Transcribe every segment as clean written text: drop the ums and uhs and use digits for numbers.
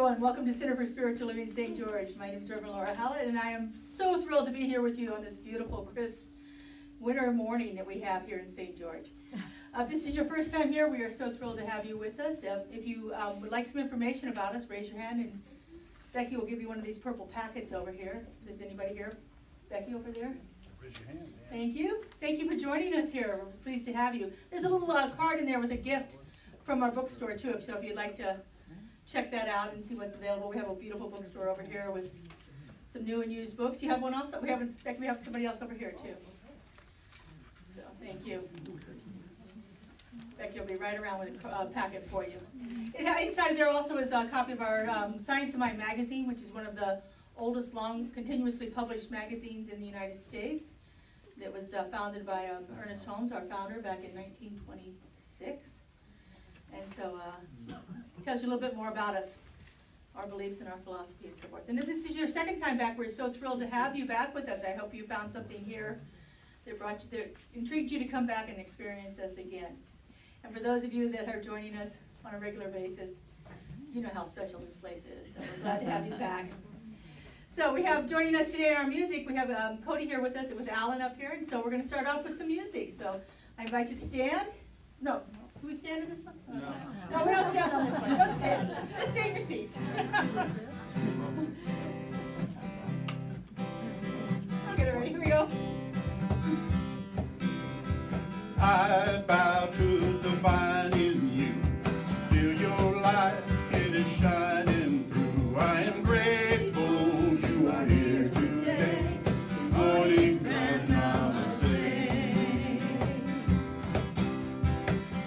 everyone. Welcome to Center for Spiritual Living St. George. My name is Reverend Laura Hallett, and I am so thrilled to be here with you on this beautiful, crisp winter morning that we have here in St. George. If this is your first time here, we are so thrilled to have you with us. If you would like some information about us, raise your hand, and Becky will give you one of these purple packets over here. If there's anybody here? Becky over there? Raise your hand. Yeah. Thank you. Thank you for joining us here. We're pleased to have you. There's a little card in there with a gift from our bookstore, too, so if you'd like to check that out and see what's available. We have a beautiful bookstore over here with some new and used books. You have one also? Becky, we have somebody else over here, too. So, thank you. Becky will be right around with a packet for you. Inside there also is a copy of our Science of Mind magazine, which is one of the oldest, continuously published magazines in the United States. It was founded by Ernest Holmes, our founder, back in 1926. And so it tells you a little bit more about us, our beliefs and our philosophy and so forth. And if this is your second time back, we're so thrilled to have you back with us. I hope you found something here that intrigued you to come back and experience us again. And for those of you that are joining us on a regular basis, you know how special this place is, so we're glad to have you back. So we have joining us today in our music, we have Cody here with us, with Alan up here, and so we're going to start off with some music. So I invite you to stand. No. Do we stand in this one? No, we don't stand on this one. Don't stand. Just stay in your seats. Okay, ready? Here we go. I bow to the vine in you. Feel your light, it is shining through. I am grateful you are here today. Morning, good namaste.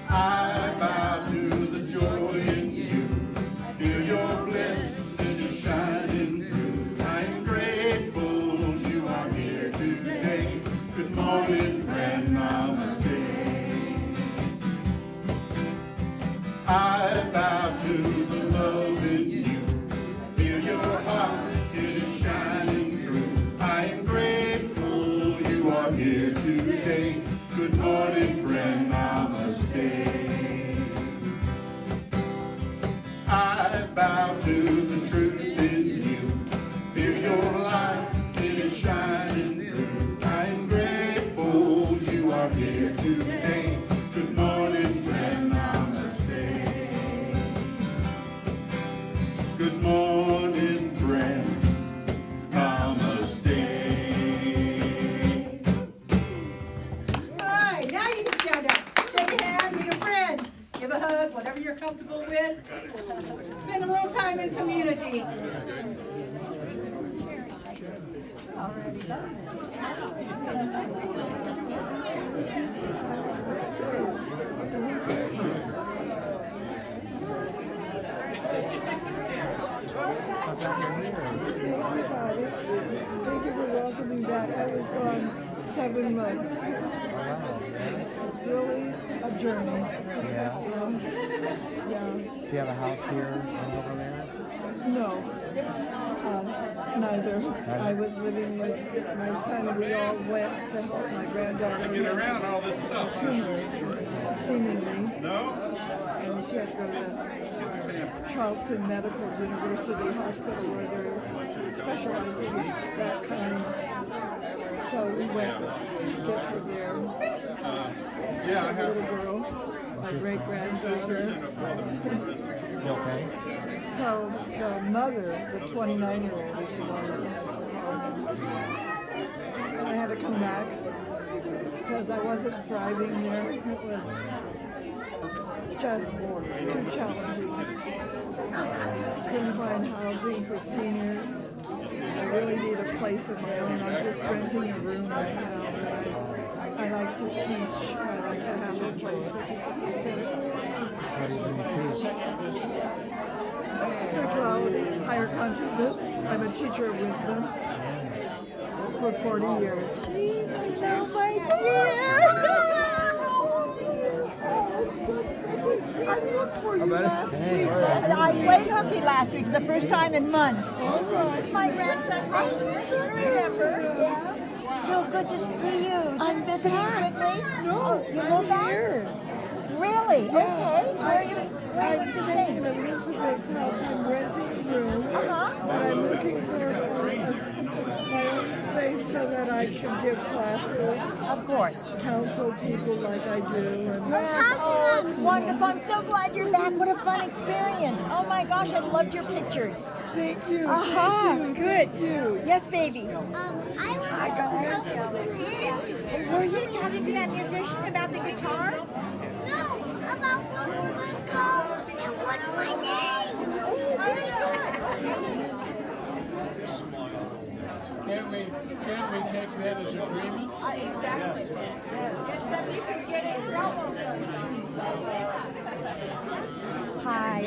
I bow to the joy in you. Feel your bliss, it is shining through. I am grateful you are here today. Good morning, friend, namaste. I bow to the love in you. Feel your heart, it is shining through. I am grateful you are here today. Good morning, friend, namaste. I bow to the truth in you. Feel your light, it is shining through. I am grateful you are here today. Good morning, friend, namaste. Good morning, friend, namaste. All right, now you can stand up. Shake a hand, meet a friend. Give a hug, whatever you're comfortable with. Spend a little time in community. Already done. Thank you for welcoming back. I was gone 7 months. It's really a journey. Yeah. Yeah. Do you have a house here and over there? No. Neither. I was living with my son, and we all went to help my granddaughter Get around all this with a stuff. tumor, seemingly. No? And she had to go to Charleston Medical University Hospital where they're specializing in that kind. So we went to get her there. Yeah, I She's a have. little girl, my great-granddaughter. You okay? So the mother, the 29-year-old, is the one that has the problem. And I had to come back because I wasn't thriving there. It was just too challenging. Couldn't find housing for seniors. I really need a place of my own. I'm just renting a room right now. But I like to teach. I like to have a place where people can sit. What do you teach? Spirituality, higher consciousness. I'm a teacher of wisdom for 40 years. Jeez, hello, my dear. I looked for you last week. I played hooky last week, the first time in months. All right. It's my grandson. I remember. So good to see you. Just visiting quickly? No, You go back? here. Really? Yeah. Okay. Where are you? Where would I'm you staying in stay? Elizabeth's house. I'm renting a room. Uh-huh. But I'm looking for my own space so that I can give classes, Of course. counsel people like I do. And Yes. Oh, it's wonderful. I'm so glad you're back. What a fun experience. Oh my gosh, I loved your pictures. thank you. Uh-huh. Thank you. Good. Thank you. Yes, baby. I got it. Were you talking to that musician about the guitar? No, about where we go and what's my name. Oh, very good. Can't we take that as agreement? Exactly. It's that we could get in trouble sometimes. Hi.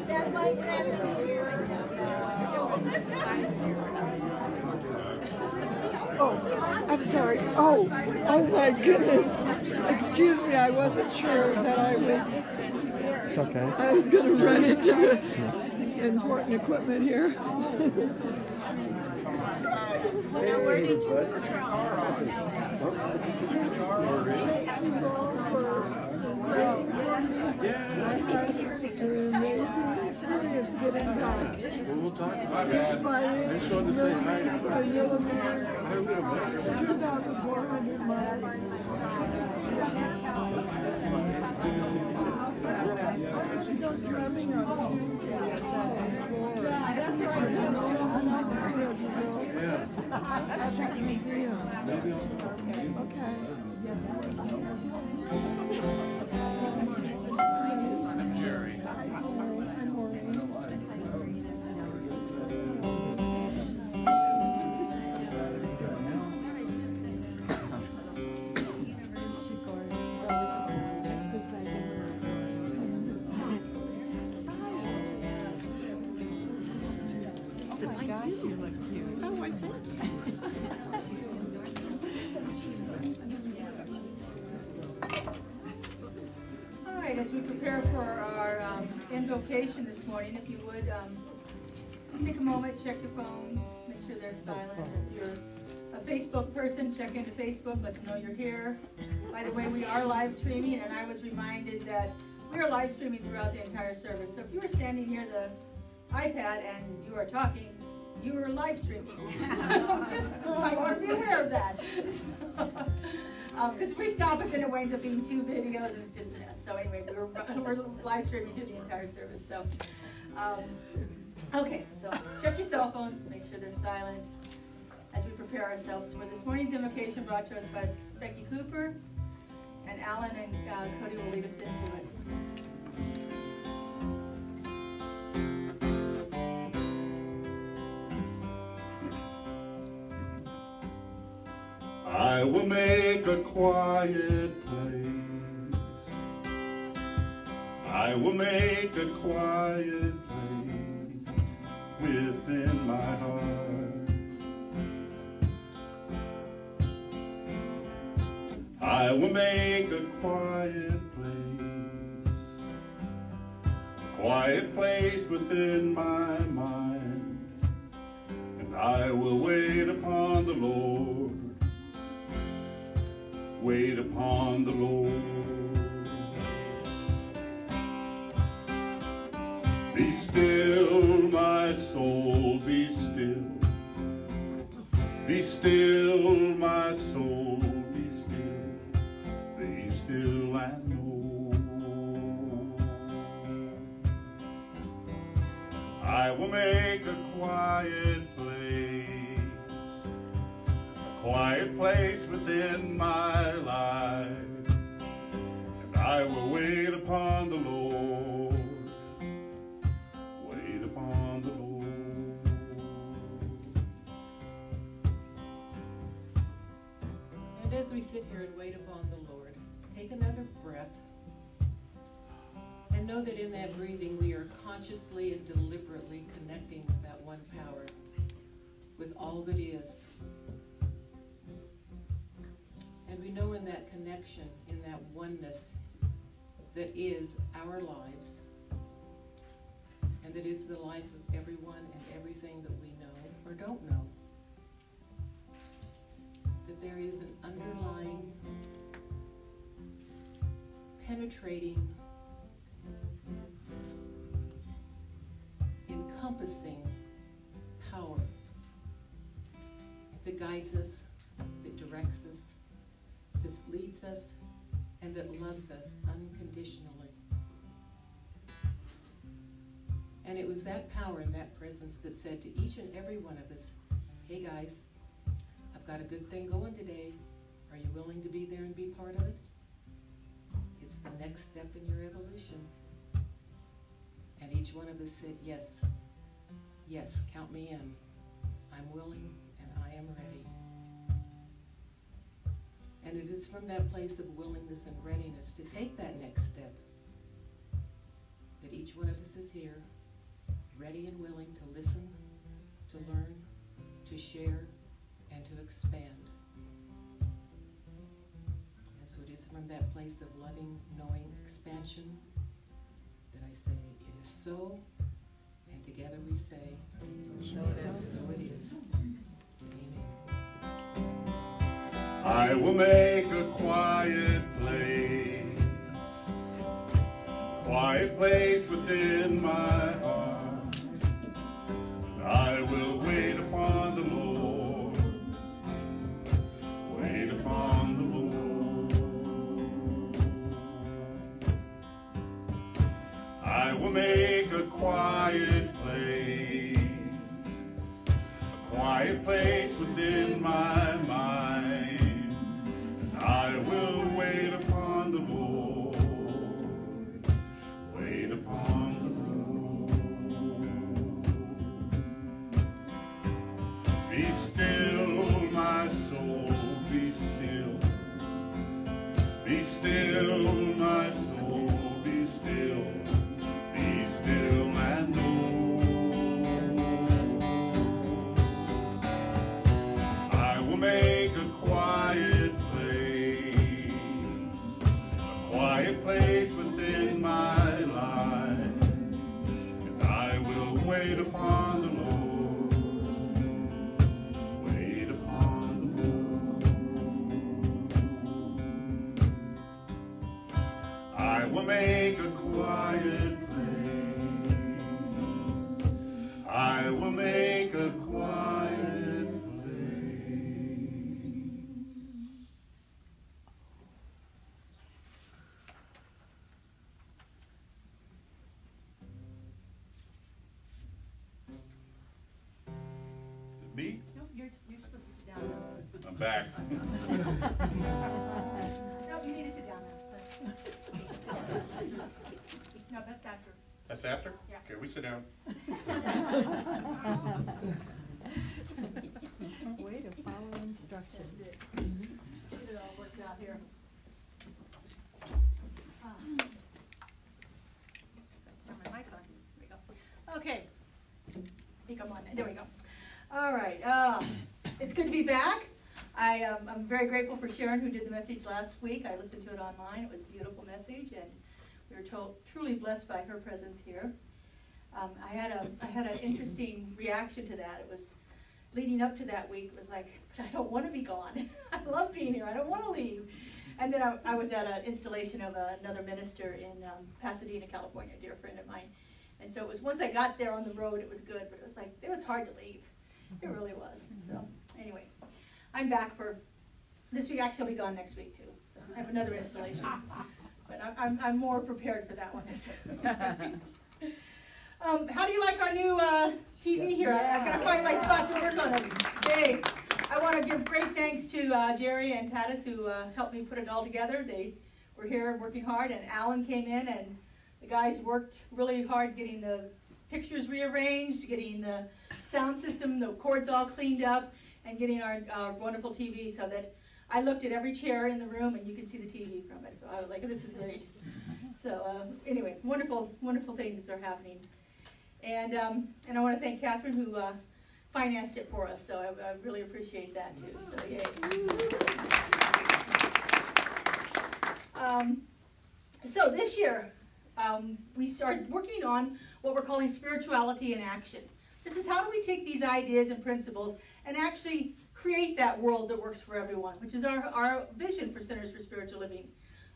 That's my grandson. Oh, I'm sorry. Oh my goodness. Excuse me. I wasn't sure that It's okay. I was going to run into the important equipment here. An amazing experience getting back. We'll talk about that. I just wanted to say hi to everybody. 2,400 miles. She goes drumming on Tuesday at the museum. Jerry. All right, as we prepare for our invocation this morning, if you would, take a moment, check your phones, make sure they're silent. If you're a Facebook person, check into Facebook, let them know you're here. By the way, we are live streaming, and I was reminded that we are live streaming throughout the entire service. So if you are standing near the iPad and you are talking, you are live streaming. So just, I want to be aware of that. Because if we stop it, then it winds up being 2 videos, and it's just a mess. So anyway, we're live streaming through the entire service. So, okay, so check your cell phones, make sure they're silent as we prepare ourselves for this morning's invocation brought to us by Becky Cooper, and Alan and Cody will lead us into it. I will make a quiet place. I will make a quiet place within my heart. I will make a quiet place within my mind, and I will wait upon the Lord. Wait upon the Lord. Be still, my soul, be still. Be still, my soul, be still. Be still and know. I will make a quiet place within my life, and I will wait upon the Lord, wait upon the Lord. And as we sit here and wait upon the Lord, take another breath and know that in that breathing we are consciously and deliberately connecting with that one power, with all that is. And we know in that connection, in that oneness, that is our lives, and that is the life of everyone and everything that we know or don't know. That there is an underlying, penetrating, encompassing power that guides us, that directs us, that leads us, and that loves us unconditionally. And it was that power and that presence that said to each and every one of us, hey guys, I've got a good thing going today. Are you willing to be there and be part of it? It's the next step in your evolution. And each one of us said, yes, yes, count me in. I'm willing and I am ready. And it is from that place of willingness and readiness to take that next step that each one of us is here, ready and willing to listen, to learn, to share, and to expand. And so it is from that place of loving, knowing expansion that I say, it is so, and together we say, so it is, so it is. Amen. I will make a quiet place within my heart. I will wait upon the Lord, wait upon the Lord. I will make a quiet place within my mind. And I will wait upon the Lord, wait upon the Lord. Be still, my soul, be still. Be still, my soul, be still. Be still and know. I will make a quiet place within my life. And I will wait upon the Lord, wait upon the Lord. I will make a quiet place. I will make a quiet place. Me? No, you're supposed to sit down. I'm back. No, you need to sit down now. No, that's after. That's after? Yeah. Okay, we sit down. Way to follow instructions. That's it. Get it all worked out here. Turn my mic on. There we go. Okay. I think I'm on. There we go. All right. It's good to be back. I'm very grateful for Sharon, who did the message last week. I listened to it online. It was a beautiful message, and we were truly blessed by her presence here. I had an interesting reaction to that. It was leading up to that week. It was like, but I don't want to be gone. I love being here. I don't want to leave. And then I was at an installation of another minister in Pasadena, California, a dear friend of mine. And so it was, once I got there on the road, it was good, but it was like, it was hard to leave. It really was. So anyway, I'm back for this week. Actually, I'll be gone next week too. So I have another installation, but I'm more prepared for that one. How do you like our new TV here? I've got to find my spot to work on it. Hey, I want to give great thanks to Jerry and Tatis, who helped me put it all together. They were here working hard, and Alan came in, and the guys worked really hard getting the pictures rearranged, getting the sound system, the cords all cleaned up, and getting our wonderful TV so that I looked at every chair in the room and you could see the TV from it. So I was like, this is great. So anyway, wonderful, wonderful things are happening. And I want to thank Catherine, who financed it for us. So I really appreciate that too. So yay. So this year, we started working on what we're calling spirituality in action. This is how do we take these ideas and principles and actually create that world that works for everyone, which is our vision for Centers for Spiritual Living,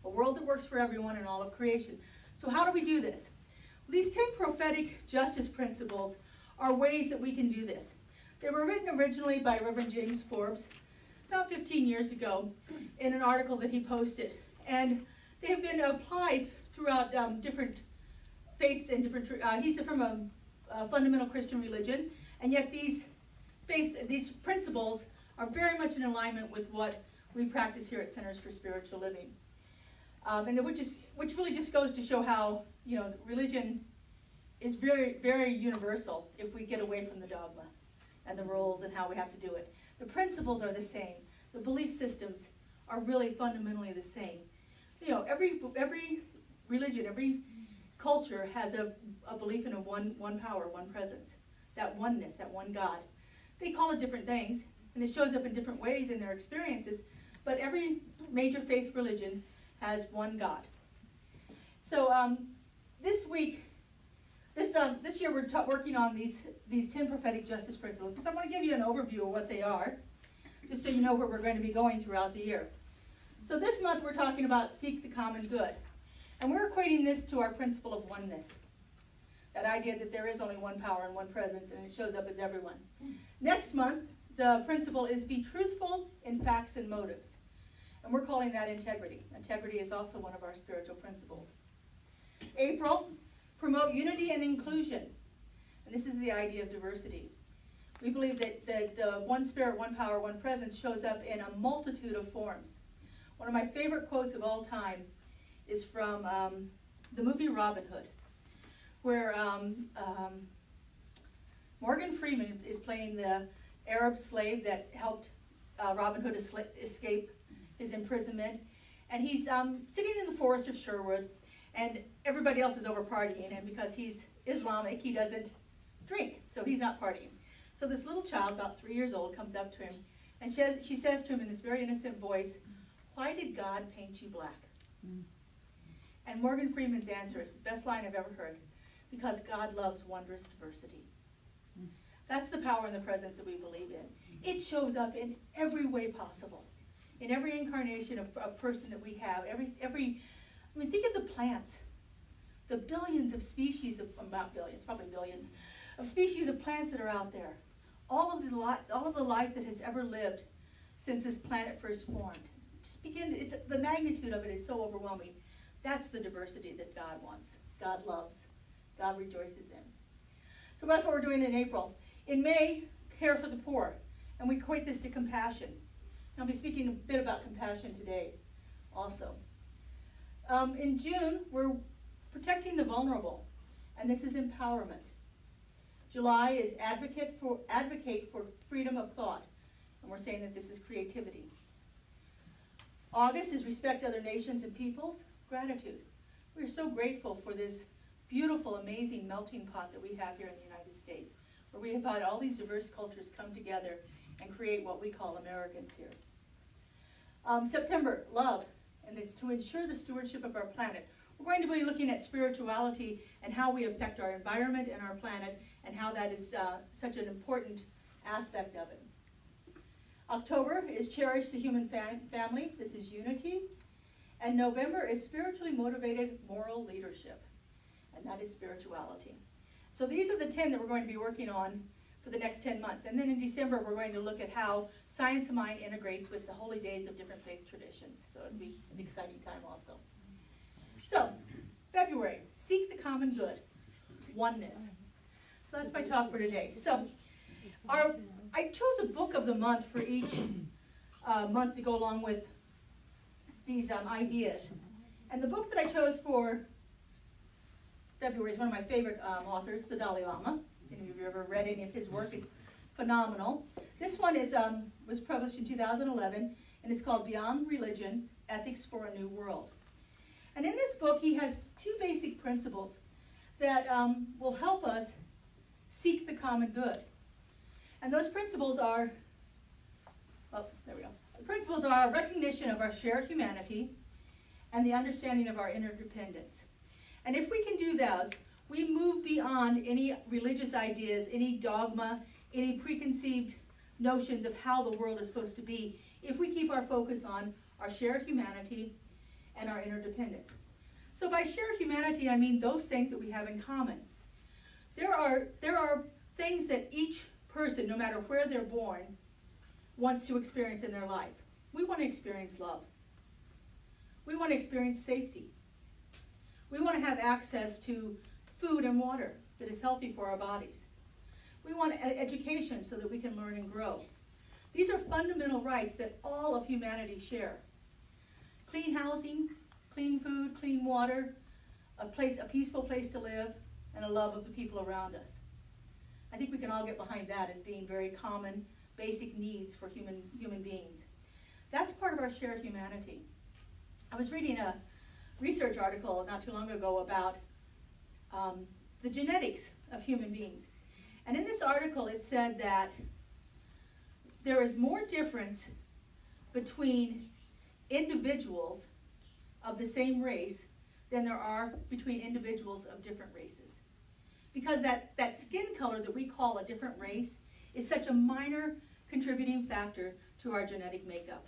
a world that works for everyone in all of creation. So how do we do this? These 10 prophetic justice principles are ways that we can do this. They were written originally by Reverend James Forbes about 15 years ago in an article that he posted. And they have been applied throughout different faiths and different, he's from a fundamental Christian religion, and yet these principles are very much in alignment with what we practice here at Centers for Spiritual Living. And which really just goes to show how, religion is very, very universal if we get away from the dogma and the rules and how we have to do it. The principles are the same. The belief systems are really fundamentally the same. Every religion, every culture has a belief in a one power, one presence, that oneness, that one God. They call it different things, and it shows up in different ways in their experiences, but every major faith religion has one God. So this year we're working on these 10 prophetic justice principles. So I'm going to give you an overview of what they are, just so you know where we're going to be going throughout the year. So this month we're talking about seek the common good. And we're equating this to our principle of oneness. That idea that there is only one power and one presence, and it shows up as everyone. Next month, the principle is be truthful in facts and motives. And we're calling that integrity. Integrity is also one of our spiritual principles. April, promote unity and inclusion. And this is the idea of diversity. We believe that the one spirit, one power, one presence shows up in a multitude of forms. One of my favorite quotes of all time is from the movie Robin Hood, where Morgan Freeman is playing the Arab slave that helped Robin Hood escape his imprisonment. And he's sitting in the forest of Sherwood, and everybody else is over partying, and because he's Islamic, he doesn't drink, so he's not partying. So this little child, about 3 years old, comes up to him, and she says to him in this very innocent voice, "Why did God paint you black?" And Morgan Freeman's answer is the best line I've ever heard, because God loves wondrous diversity. That's the power and the presence that we believe in. It shows up in every way possible, in every incarnation of a person that we have. Think of the plants, the billions of species not billions, probably billions, of species of plants that are out there. All of the life that has ever lived since this planet first formed. The magnitude of it is so overwhelming. That's the diversity that God wants, God loves, God rejoices in. So that's what we're doing in April. In May, care for the poor, and we equate this to compassion. And I'll be speaking a bit about compassion today also. In June, we're protecting the vulnerable, and this is empowerment. July is advocate for freedom of thought, and we're saying that this is creativity. August is respect other nations and peoples, gratitude. We're so grateful for this beautiful, amazing melting pot that we have here in the United States, where we have had all these diverse cultures come together and create what we call Americans here. September, love, and it's to ensure the stewardship of our planet. We're going to be looking at spirituality and how we affect our environment and our planet, and how that is such an important aspect of it. October is cherish the human family. This is unity. And November is spiritually motivated moral leadership, and that is spirituality. So these are the 10 that we're going to be working on for the next 10 months. And then in December, we're going to look at how Science of Mind integrates with the holy days of different faith traditions. So it'll be an exciting time also. So, February, seek the common good, oneness. So that's my talk for today. So I chose a book of the month for each month to go along with these ideas. And the book that I chose for February is one of my favorite authors, the Dalai Lama. If any of you have ever read any of his work, it's phenomenal. This one was published in 2011, and it's called Beyond Religion, Ethics for a New World. And in this book, he has 2 basic principles that will help us seek the common good. And those principles are, the principles are recognition of our shared humanity and the understanding of our interdependence. And if we can do those, we move beyond any religious ideas, any dogma, any preconceived notions of how the world is supposed to be, if we keep our focus on our shared humanity and our interdependence. So by shared humanity, I mean those things that we have in common. There are things that each person, no matter where they're born, wants to experience in their life. We want to experience love. We want to experience safety. We want to have access to food and water that is healthy for our bodies. We want education so that we can learn and grow. These are fundamental rights that all of humanity share. Clean housing, clean food, clean water, a peaceful place to live, and a love of the people around us. I think we can all get behind that as being very common, basic needs for human beings. That's part of our shared humanity. I was reading a research article not too long ago about the genetics of human beings. And in this article it said that there is more difference between individuals of the same race than there are between individuals of different races. Because that skin color that we call a different race is such a minor contributing factor to our genetic makeup.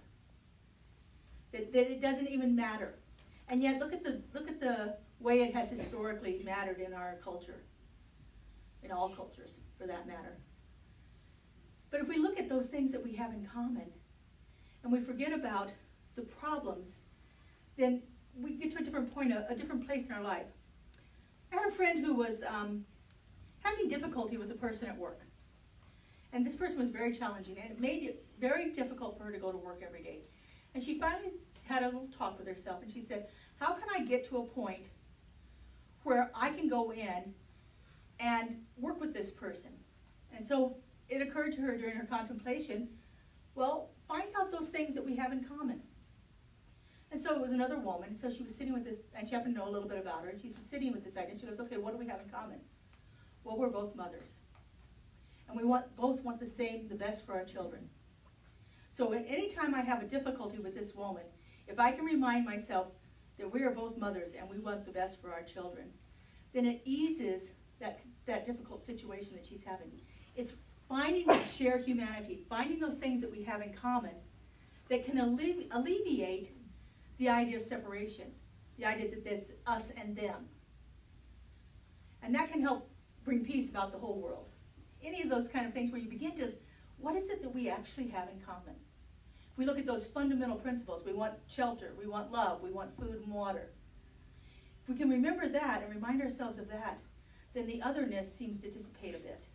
That it doesn't even matter. And yet look at the way it has historically mattered in our culture. In all cultures, for that matter. But if we look at those things that we have in common, and we forget about the problems, then we get to a different point, a different place in our life. I had a friend who was having difficulty with a person at work. And this person was very challenging, and it made it very difficult for her to go to work every day. And she finally had a little talk with herself, and she said, how can I get to a point where I can go in and work with this person? And so it occurred to her during her contemplation, well, find out those things that we have in common. And so it was another woman, so she was sitting with this, and she happened to know a little bit about her, and she was sitting with this idea, and she goes, okay, what do we have in common? Well, we're both mothers. And we both want the best for our children. So at any time I have a difficulty with this woman, if I can remind myself that we are both mothers and we want the best for our children, then it eases that difficult situation that she's having. It's finding that shared humanity, finding those things that we have in common that can alleviate the idea of separation, the idea that it's us and them. And that can help bring peace about the whole world. Any of those kind of things where you begin to, what is it that we actually have in common? If we look at those fundamental principles, we want shelter, we want love, we want food and water. If we can remember that and remind ourselves of that, then the otherness seems to dissipate a bit.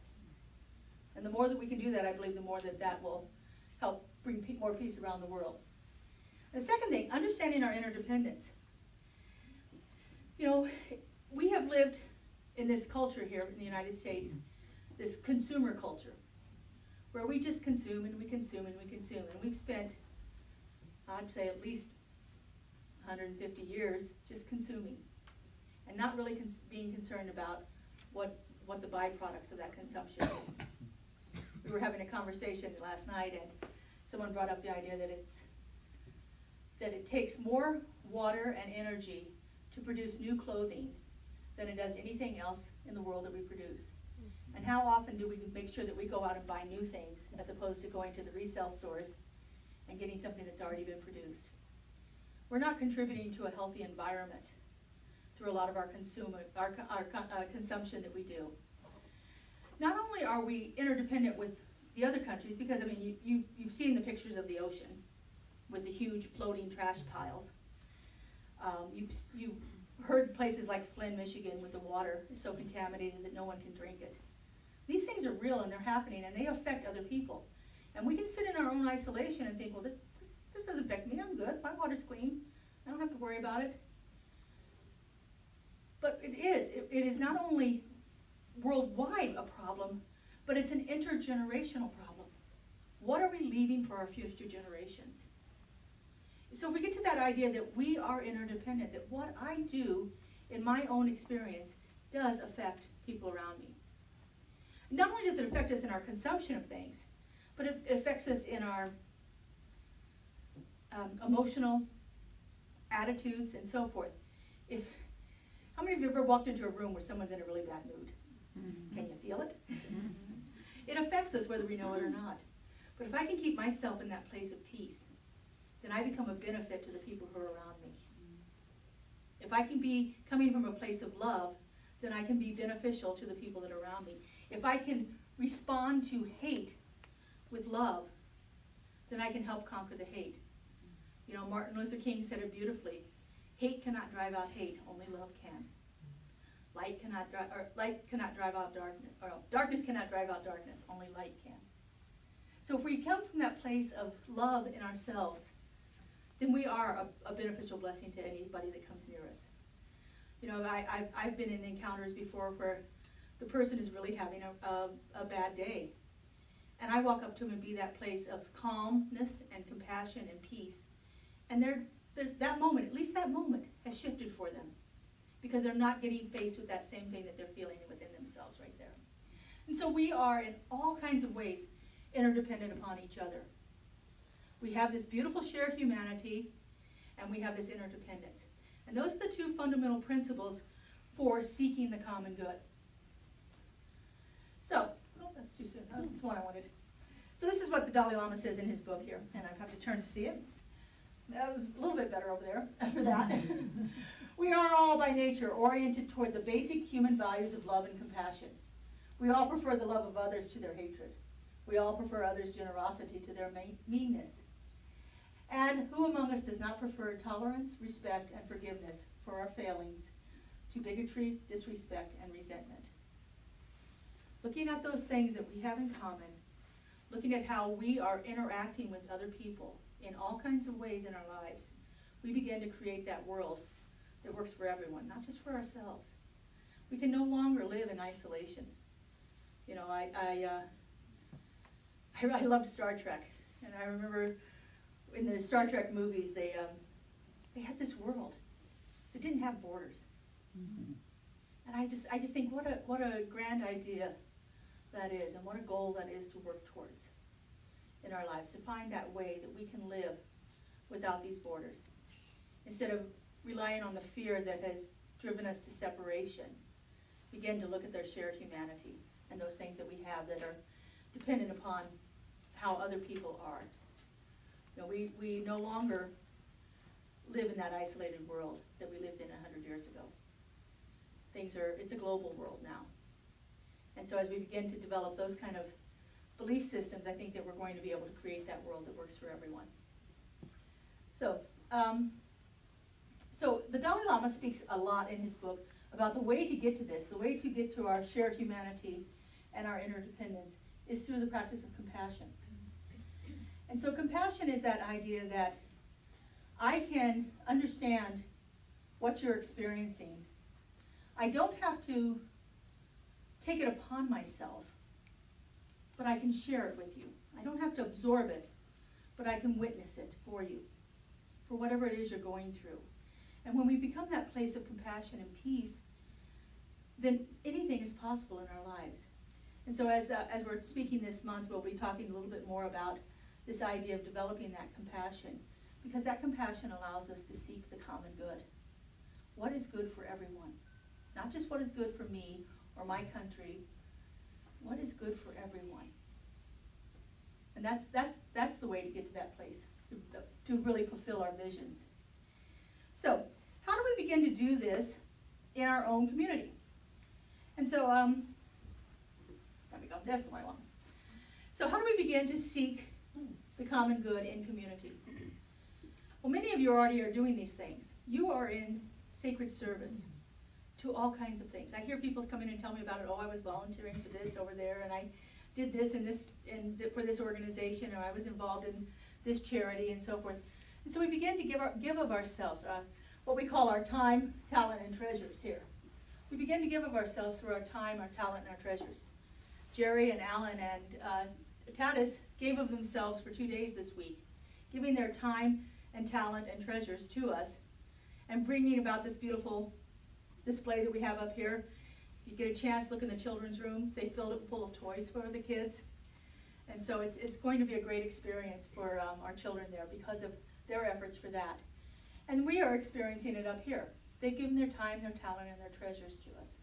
And the more that we can do that, I believe the more that will help bring more peace around the world. The second thing, understanding our interdependence. You know, we have lived in this culture here in the United States, this consumer culture, where we just consume and we consume and we consume. And we've spent, I'd say, at least 150 years just consuming and not really being concerned about what the byproducts of that consumption is. We were having a conversation last night, and someone brought up the idea that it takes more water and energy to produce new clothing than it does anything else in the world that we produce. And how often do we make sure that we go out and buy new things as opposed to going to the resale stores and getting something that's already been produced? We're not contributing to a healthy environment through a lot of our consumption that we do. Not only are we interdependent with the other countries, because I mean you've seen the pictures of the ocean with the huge floating trash piles. You've heard places like Flint, Michigan, with the water is so contaminated that no one can drink it. These things are real and they're happening and they affect other people. And we can sit in our own isolation and think, well, this doesn't affect me, I'm good, my water's clean, I don't have to worry about it. But it is not only worldwide a problem, but it's an intergenerational problem. What are we leaving for our future generations? So if we get to that idea that we are interdependent, that what I do in my own experience does affect people around me. Not only does it affect us in our consumption of things, but it affects us in our emotional attitudes, and so forth. How many of you have ever walked into a room where someone's in a really bad mood? Can you feel it? It affects us whether we know it or not. But if I can keep myself in that place of peace, then I become a benefit to the people who are around me. If I can be coming from a place of love, then I can be beneficial to the people that are around me. If I can respond to hate with love, then I can help conquer the hate. You know, Martin Luther King said it beautifully. Hate cannot drive out hate, only love can. Light cannot drive out darkness, or darkness cannot drive out darkness, only light can. So if we come from that place of love in ourselves, then we are a beneficial blessing to anybody that comes near us. You know, I've been in encounters before where the person is really having a bad day. And I walk up to them and be that place of calmness and compassion and peace. And that moment, at least that moment, has shifted for them. Because they're not getting faced with that same thing that they're feeling within themselves right there. And so we are, in all kinds of ways, interdependent upon each other. We have this beautiful shared humanity, and we have this interdependence. And those are the two fundamental principles for seeking the common good. So, oh, that's too soon. Oh, that's one I wanted. So this is what the Dalai Lama says in his book here, and I have to turn to see it. That was a little bit better over there after that. We are all by nature oriented toward the basic human values of love and compassion. We all prefer the love of others to their hatred. We all prefer others' generosity to their meanness. And who among us does not prefer tolerance, respect, and forgiveness for our failings to bigotry, disrespect, and resentment? Looking at those things that we have in common, looking at how we are interacting with other people in all kinds of ways in our lives, we begin to create that world that works for everyone, not just for ourselves. We can no longer live in isolation. You know, I loved Star Trek, and I remember in the Star Trek movies, they had this world that didn't have borders. Mm-hmm. And I just think what a grand idea that is, and what a goal that is to work towards in our lives, to find that way that we can live without these borders. Instead of relying on the fear that has driven us to separation, begin to look at their shared humanity and those things that we have that are dependent upon how other people are. You know, we no longer live in that isolated world that we lived in 100 years ago. It's a global world now. And so as we begin to develop those kind of belief systems, I think that we're going to be able to create that world that works for everyone. So the Dalai Lama speaks a lot in his book about the way to get to this, the way to get to our shared humanity and our interdependence is through the practice of compassion. And so compassion is that idea that I can understand what you're experiencing. I don't have to take it upon myself, but I can share it with you. I don't have to absorb it, but I can witness it for you, for whatever it is you're going through. And when we become that place of compassion and peace, then anything is possible in our lives. And so as we're speaking this month, we'll be talking a little bit more about this idea of developing that compassion, because that compassion allows us to seek the common good. What is good for everyone? Not just what is good for me or my country. What is good for everyone? And that's the way to get to that place, to really fulfill our visions. So, how do we begin to do this in our own community? And so, there we go, that's the one I want. So how do we begin to seek the common good in community? Well, many of you already are doing these things. You are in sacred service to all kinds of things. I hear people come in and tell me about it. Oh, I was volunteering for this over there, and I did this and this for this organization, or I was involved in this charity, and so forth. And so we begin to give of ourselves, what we call our time, talent, and treasures here. We begin to give of ourselves through our time, our talent, and our treasures. Jerry and Alan and Tatis gave of themselves for 2 days this week, giving their time and talent and treasures to us, and bringing about this beautiful display that we have up here. If you get a chance, look in the children's room. They filled it full of toys for the kids. And so it's going to be a great experience for our children there because of their efforts for that. And we are experiencing it up here. They've given their time, their talent, and their treasures to us.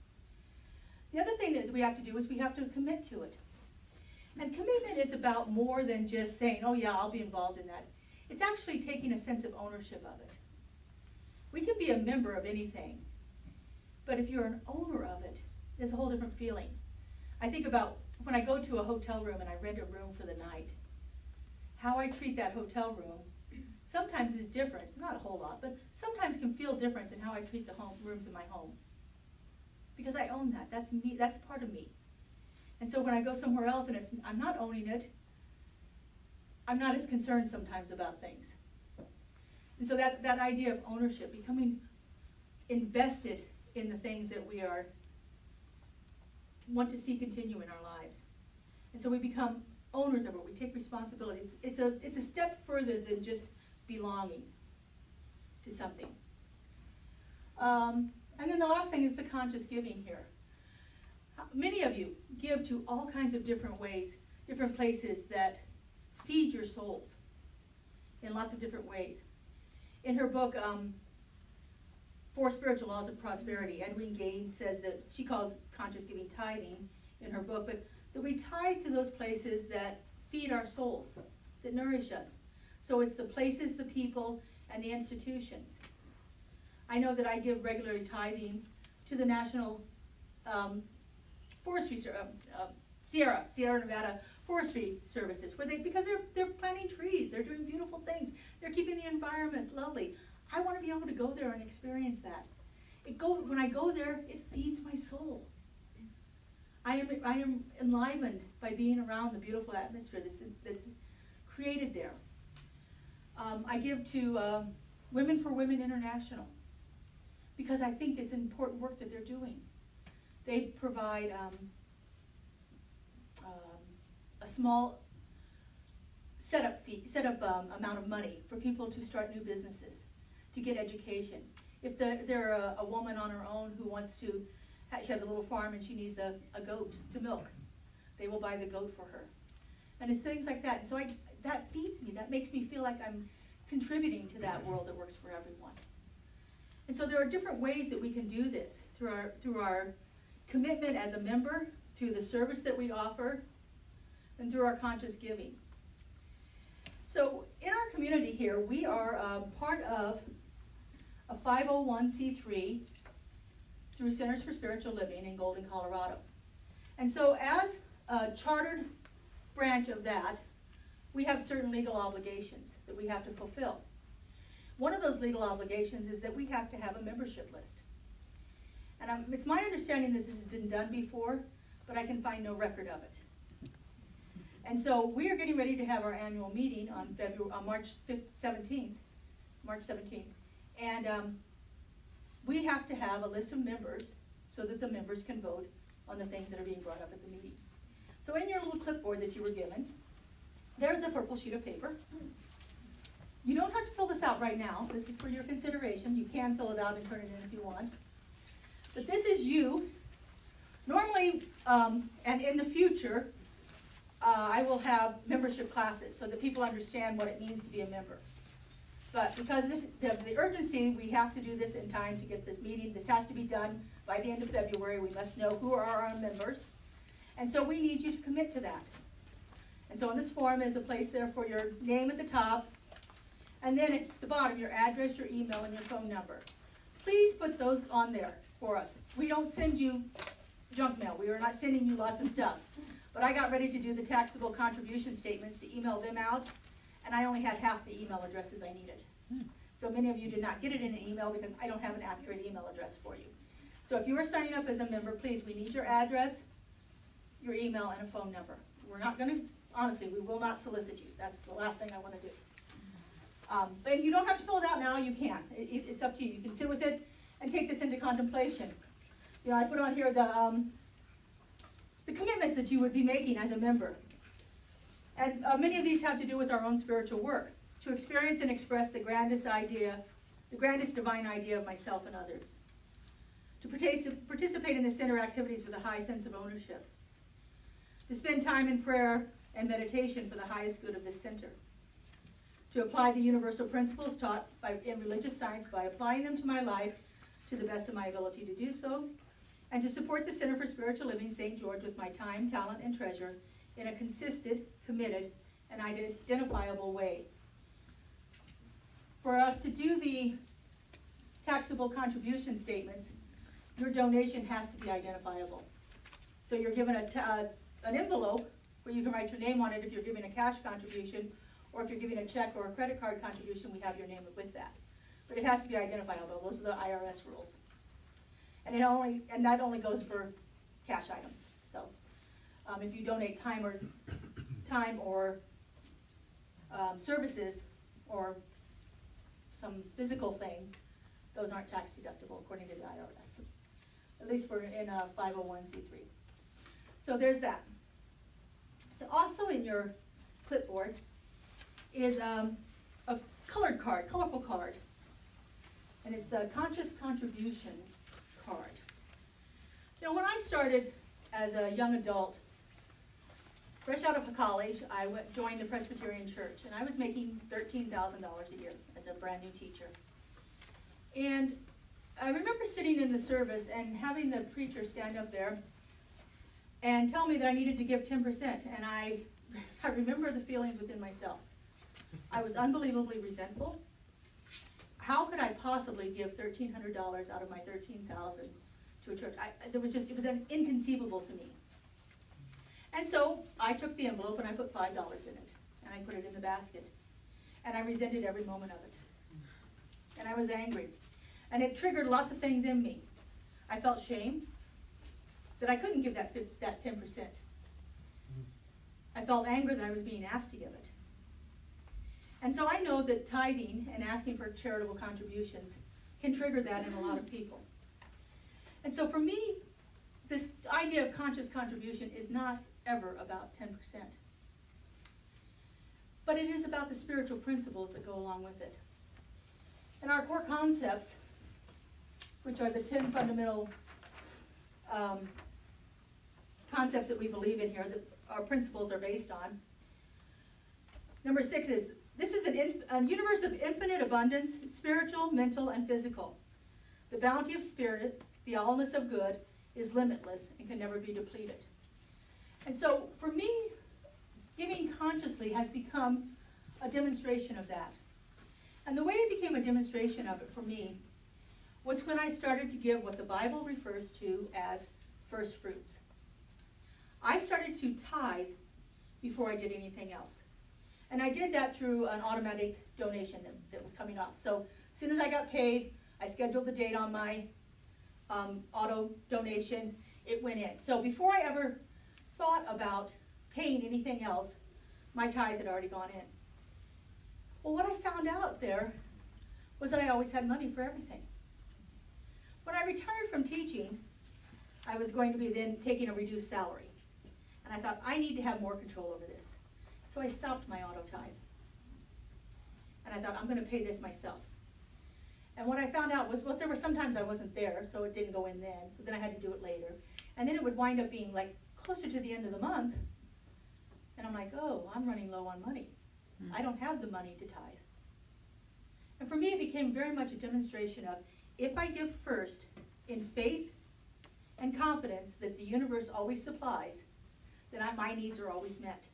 The other thing that we have to do is we have to commit to it. And commitment is about more than just saying, oh yeah, I'll be involved in that. It's actually taking a sense of ownership of it. We can be a member of anything, but if you're an owner of it, there's a whole different feeling. I think about when I go to a hotel room and I rent a room for the night, how I treat that hotel room sometimes is different, not a whole lot, but sometimes can feel different than how I treat the rooms in my home. Because I own that, that's me, that's part of me. And so when I go somewhere else and I'm not owning it, I'm not as concerned sometimes about things. And so that idea of ownership, becoming invested in the things that we want to see continue in our lives. And so we become owners of it, we take responsibility. It's a step further than just belonging to something. And then the last thing is the conscious giving here. Many of you give to all kinds of different ways, different places that feed your souls in lots of different ways. In her book, 4 Spiritual Laws of Prosperity, Edwene Gaines says that she calls conscious giving tithing in her book, but that we tithe to those places that feed our souls, that nourish us. So it's the places, the people, and the institutions. I know that I give regularly tithing to the National Forestry Sierra Nevada Forestry Services, because they're planting trees, they're doing beautiful things, they're keeping the environment lovely. I want to be able to go there and experience that. When I go there, it feeds my soul. I am enlivened by being around the beautiful atmosphere that's created there. I give to Women for Women International because I think it's important work that they're doing. They provide a small setup amount of money for people to start new businesses, to get education. If they're a woman on her own who wants to, she has a little farm and she needs a goat to milk, they will buy the goat for her. And it's things like that. And so that feeds me. That makes me feel like I'm contributing to that world that works for everyone. And so there are different ways that we can do this through our commitment as a member, through the service that we offer, and through our conscious giving. So in our community here, we are part of a 501c3 through Centers for Spiritual Living in Golden, Colorado. And so as a chartered branch of that, we have certain legal obligations that we have to fulfill. One of those legal obligations is that we have to have a membership list. And it's my understanding that this has been done before, but I can find no record of it. And so we are getting ready to have our annual meeting on March 17th. And we have to have a list of members so that the members can vote on the things that are being brought up at the meeting. So in your little clipboard that you were given, there's a purple sheet of paper. You don't have to fill this out right now. This is for your consideration. You can fill it out and turn it in if you want. But this is you. Normally, and in the future, I will have membership classes so that people understand what it means to be a member. But because of the urgency, we have to do this in time to get this meeting. This has to be done by the end of February. We must know who are our members. And so we need you to commit to that. And so on this form is a place there for your name at the top, and then at the bottom, your address, your email, and your phone number. Please put those on there for us. We don't send you junk mail. We are not sending you lots of stuff. But I got ready to do the taxable contribution statements to email them out, and I only had half the email addresses I needed. So many of you did not get it in an email because I don't have an accurate email address for you. So if you are signing up as a member, please, we need your address, your email, and a phone number. We're not going to, honestly, we will not solicit you. That's the last thing I want to do. But you don't have to fill it out now. You can. It's up to you. You can sit with it and take this into contemplation. You know, I put on here the commitments that you would be making as a member. And many of these have to do with our own spiritual work, to experience and express the grandest idea, the grandest divine idea of myself and others, to participate in the center activities with a high sense of ownership, to spend time in prayer and meditation for the highest good of this center, to apply the universal principles taught in religious science by applying them to my life to the best of my ability to do so, and to support the Center for Spiritual Living, St. George, with my time, talent, and treasure in a consistent, committed, and identifiable way. For us to do the taxable contribution statements, your donation has to be identifiable. So you're given an envelope where you can write your name on it if you're giving a cash contribution, or if you're giving a check or a credit card contribution, we have your name with that. But it has to be identifiable. Those are the IRS rules. And that only goes for cash items. So if you donate time or services or some physical thing, those aren't tax deductible according to the IRS, at least in a 501c3. So there's that. So also in your clipboard is a colored card, colorful card, and it's a conscious contribution card. You know, when I started as a young adult, fresh out of college, I joined the Presbyterian Church, and I was making $13,000 a year as a brand new teacher. And I remember sitting in the service and having the preacher stand up there and tell me that I needed to give 10%, and I remember the feelings within myself. I was unbelievably resentful. How could I possibly give $1,300 out of my $13,000 to a church? It was inconceivable to me. And so I took the envelope and I put $5 in it, and I put it in the basket. And I resented every moment of it. And I was angry. And it triggered lots of things in me. I felt shame that I couldn't give that 10%. I felt anger that I was being asked to give it. And so I know that tithing and asking for charitable contributions can trigger that in a lot of people. And so for me, this idea of conscious contribution is not ever about 10%. But it is about the spiritual principles that go along with it. And our core concepts, which are the 10 fundamental concepts that we believe in here, that our principles are based on. Number 6 is, this is a universe of infinite abundance, spiritual, mental, and physical. The bounty of spirit, the allness of good, is limitless and can never be depleted. And so, for me, giving consciously has become a demonstration of that. And the way it became a demonstration of it for me was when I started to give what the Bible refers to as first fruits. I started to tithe before I did anything else. And I did that through an automatic donation that was coming off. So as soon as I got paid, I scheduled the date on my auto donation, it went in. So before I ever thought about paying anything else, my tithe had already gone in. Well, what I found out there was that I always had money for everything. When I retired from teaching, I was going to be then taking a reduced salary. And I thought, I need to have more control over this. So I stopped my auto tithe. And I thought, I'm going to pay this myself. And what I found out was, well, there were sometimes I wasn't there, so it didn't go in then. So then I had to do it later. And then it would wind up being like closer to the end of the month. And I'm like, oh, I'm running low on money. I don't have the money to tithe. And for me, it became very much a demonstration of, if I give first in faith and confidence that the universe always supplies, then my needs are always met.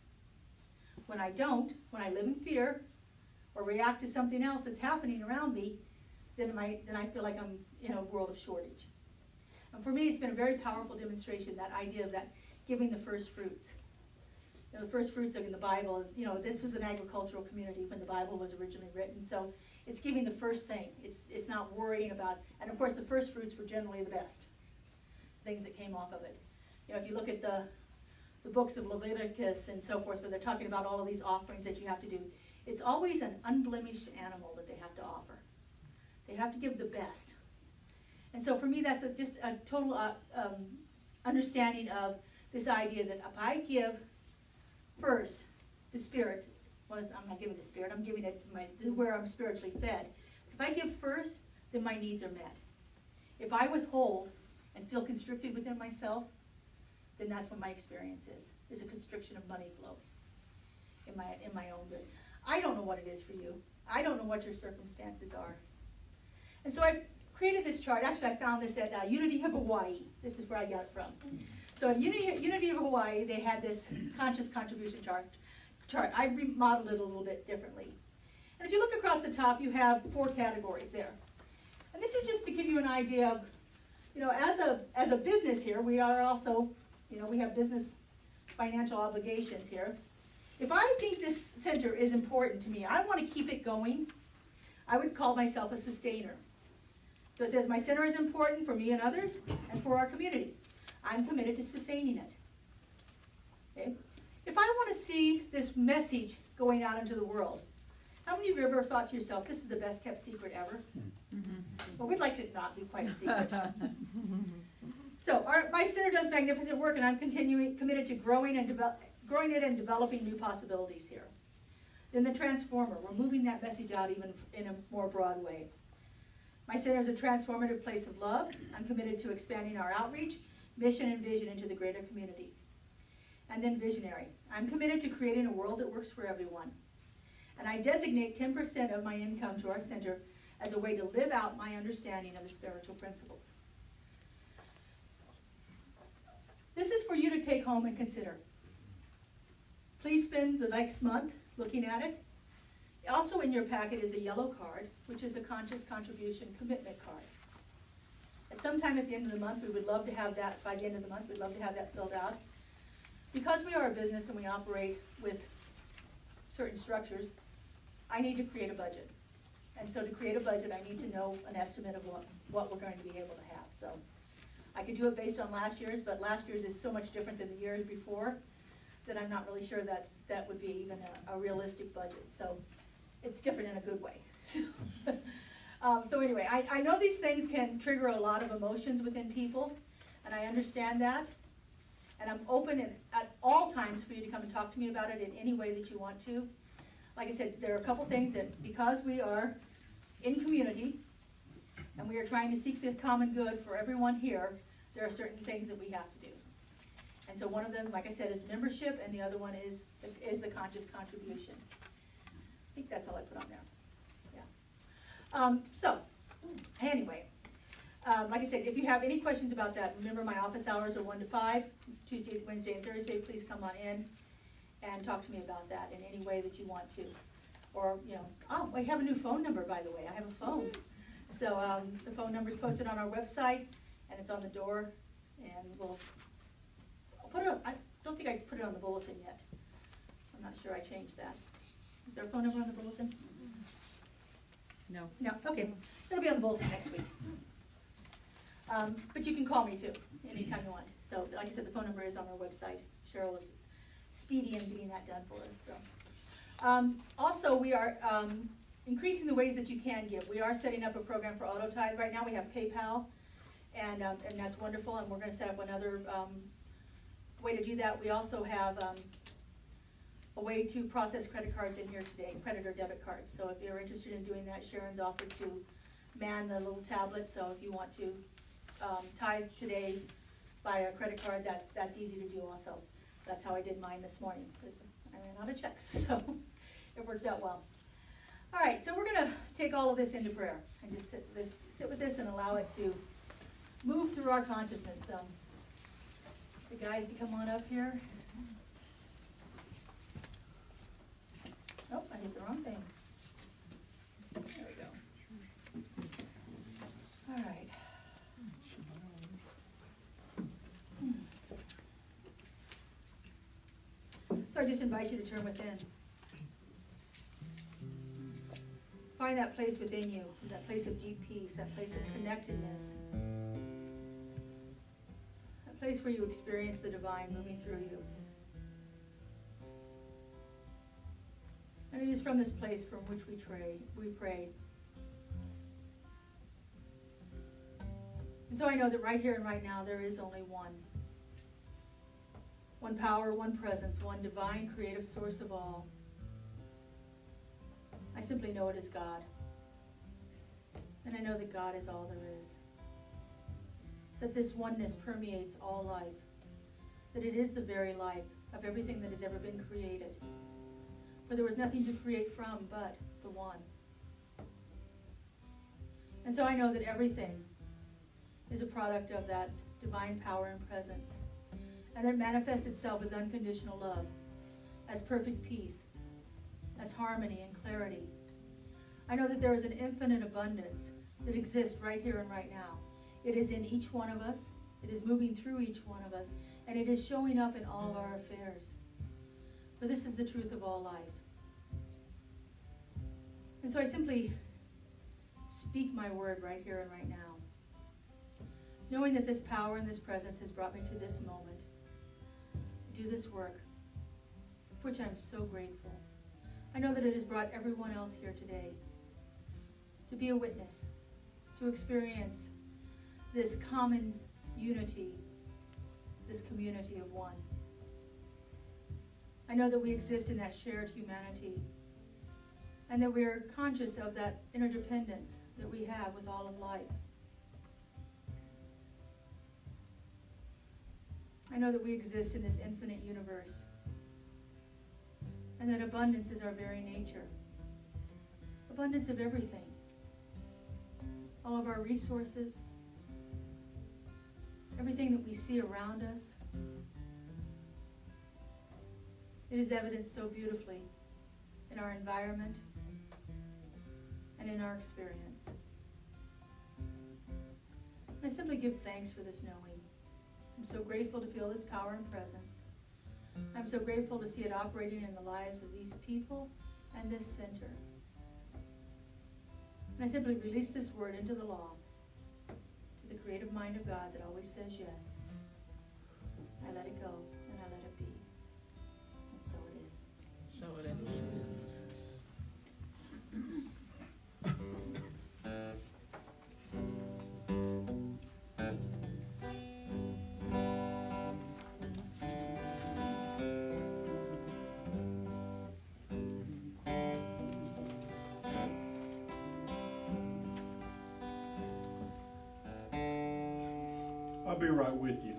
When I don't, when I live in fear or react to something else that's happening around me, then I feel like I'm in a world of shortage. And for me, it's been a very powerful demonstration, that idea of that giving the first fruits. You know, the first fruits are in the Bible. You know, this was an agricultural community when the Bible was originally written. So it's giving the first thing. It's not worrying about, and of course the first fruits were generally the best things that came off of it. You know, if you look at the books of Leviticus and so forth, where they're talking about all of these offerings that you have to do, it's always an unblemished animal that they have to offer. They have to give the best. And so for me, that's just a total understanding of this idea that if I give first the Spirit, I'm not giving the Spirit, I'm giving it to where I'm spiritually fed. If I give first, then my needs are met. If I withhold and feel constricted within myself, then that's what my experience is a constriction of money flow in my own good. I don't know what it is for you. I don't know what your circumstances are. And so I created this chart. Actually, I found this at Unity of Hawaii. This is where I got it from. So at Unity of Hawaii, they had this conscious contribution chart. I remodeled it a little bit differently. And if you look across the top, you have 4 categories there. And this is just to give you an idea of, you know, as a business here, we are also, you know, we have business financial obligations here. If I think this center is important to me, I want to keep it going, I would call myself a sustainer. So it says my center is important for me and others and for our community. I'm committed to sustaining it. Okay? If I want to see this message going out into the world, how many of you ever thought to yourself, this is the best kept secret ever? Well, we'd like to not be quite a secret. So my center does magnificent work, and I'm committed to growing it and developing new possibilities here. Then the transformer, we're moving that message out even in a more broad way. My center is a transformative place of love. I'm committed to expanding our outreach, mission, and vision into the greater community. And then visionary. I'm committed to creating a world that works for everyone. And I designate 10% of my income to our center as a way to live out my understanding of the spiritual principles. This is for you to take home and consider. Please spend the next month looking at it. Also in your packet is a yellow card, which is a conscious contribution commitment card. At some time at the end of the month, we would love to have that, by the end of the month, we'd love to have that filled out. Because we are a business and we operate with certain structures, I need to create a budget. And so to create a budget, I need to know an estimate of what we're going to be able to have. So I could do it based on last year's, but last year's is so much different than the years before that I'm not really sure that that would be even a realistic budget. So it's different in a good way. So anyway, I know these things can trigger a lot of emotions within people, and I understand that. And I'm open at all times for you to come and talk to me about it in any way that you want to. Like I said, there are a couple things that, because we are in community, and we are trying to seek the common good for everyone here, there are certain things that we have to do. And so one of them, like I said, is membership, and the other one is the conscious contribution. I think that's all I put on there. Yeah. So, anyway, like I said, if you have any questions about that, remember my office hours are 1 to 5, Tuesday, Wednesday, and Thursday. Please come on in and talk to me about that in any way that you want to. Or, you know, oh, I have a new phone number, by the way. I have a phone. So the phone number is posted on our website, and it's on the door, and I'll put it on. I don't think I put it on the bulletin yet. I'm not sure I changed that. Is there a phone number on the bulletin? No. No, okay. It'll be on the bulletin next week. But you can call me too, anytime you want. So, like I said, the phone number is on our website. Cheryl was speedy in getting that done for us. So, also, we are increasing the ways that you can give. We are setting up a program for auto tithe. Right now, we have PayPal, and that's wonderful. And we're going to set up another way to do that. We also have a way to process credit cards in here today, credit or debit cards. So, if you're interested in doing that, Sharon's offered to man the little tablet. So, if you want to tithe today by a credit card, that's easy to do also. That's how I did mine this morning, because I ran out of checks, so it worked out well. All right, so we're going to take all of this into prayer and just sit with this and allow it to move through our consciousness. So the guys to come on up here. Oh, I hit the wrong thing. There we go. All right. So I just invite you to turn within. Find that place within you, that place of deep peace, that place of connectedness. That place where you experience the divine moving through you. And it is from this place from which we pray. And so I know that right here and right now there is only one. One power, one presence, one divine creative source of all. I simply know it is God. And I know that God is all there is. That this oneness permeates all life. That it is the very life of everything that has ever been created. For there was nothing to create from but the one. And so I know that everything is a product of that divine power and presence, and that manifests itself as unconditional love, as perfect peace, as harmony and clarity. I know that there is an infinite abundance that exists right here and right now. It is in each one of us, it is moving through each one of us, and it is showing up in all of our affairs. For this is the truth of all life. And so I simply speak my word right here and right now, knowing that this power and this presence has brought me to this moment, to do this work, for which I'm so grateful. I know that it has brought everyone else here today to be a witness, to experience this common unity, this community of one. I know that we exist in that shared humanity, and that we are conscious of that interdependence that we have with all of life. I know that we exist in this infinite universe, and that abundance is our very nature. Abundance of everything. All of our resources, everything that we see around us. It is evidenced so beautifully in our environment and in our experience. I simply give thanks for this knowing. I'm so grateful to feel this power and presence. I'm so grateful to see it operating in the lives of these people and this center. And I simply release this word into the law, to the creative mind of God that always says yes. I let it go and I let it be. And so it is. So it is. I'll be right with you.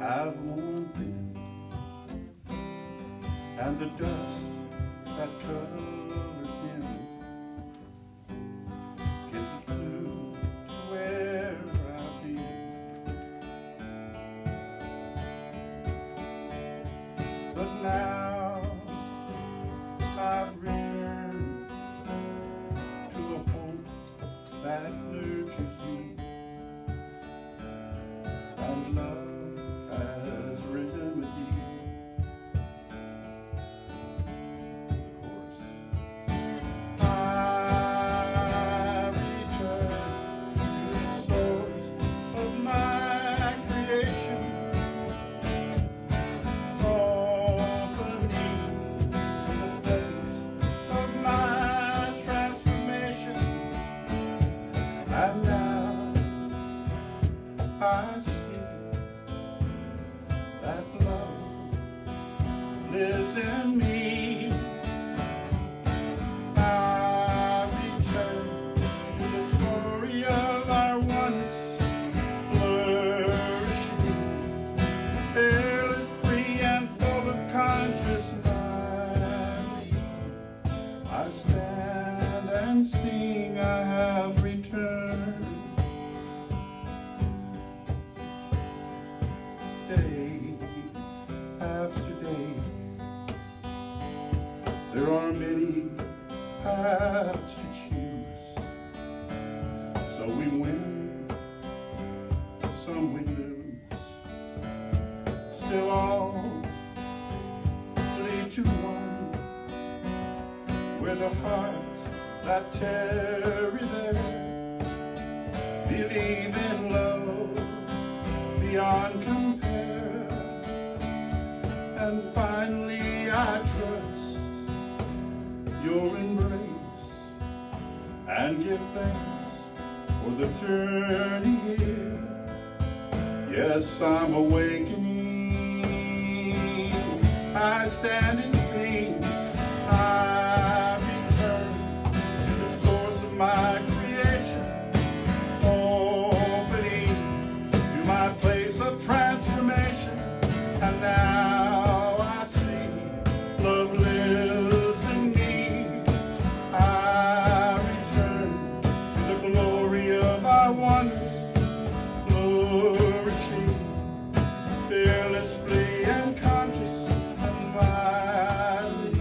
Have one thing, and the dust that covers him gives a clue to where I've been. But now I've returned to a home that nurtures me, and love as remedy. Of course, I return to the source of my creation, opening the place of my transformation, and now I see that love lives in me. I return to the story of our oneness, flourishing, fearless, free, and full of conscious mind. I stand and sing, I have returned. Day after day, there are many paths to choose. So we win, some we lose. Still all lead to one, where the hearts that tarry there believe in love beyond compare. And finally I trust your embrace and give thanks for the journey here. Yes, I'm awakening. I stand and sing. I return to the source of my creation, opening to my place of transformation. And now I see love lives in me. I return to the glory of our oneness, flourishing, fearlessly and conscious and mighty.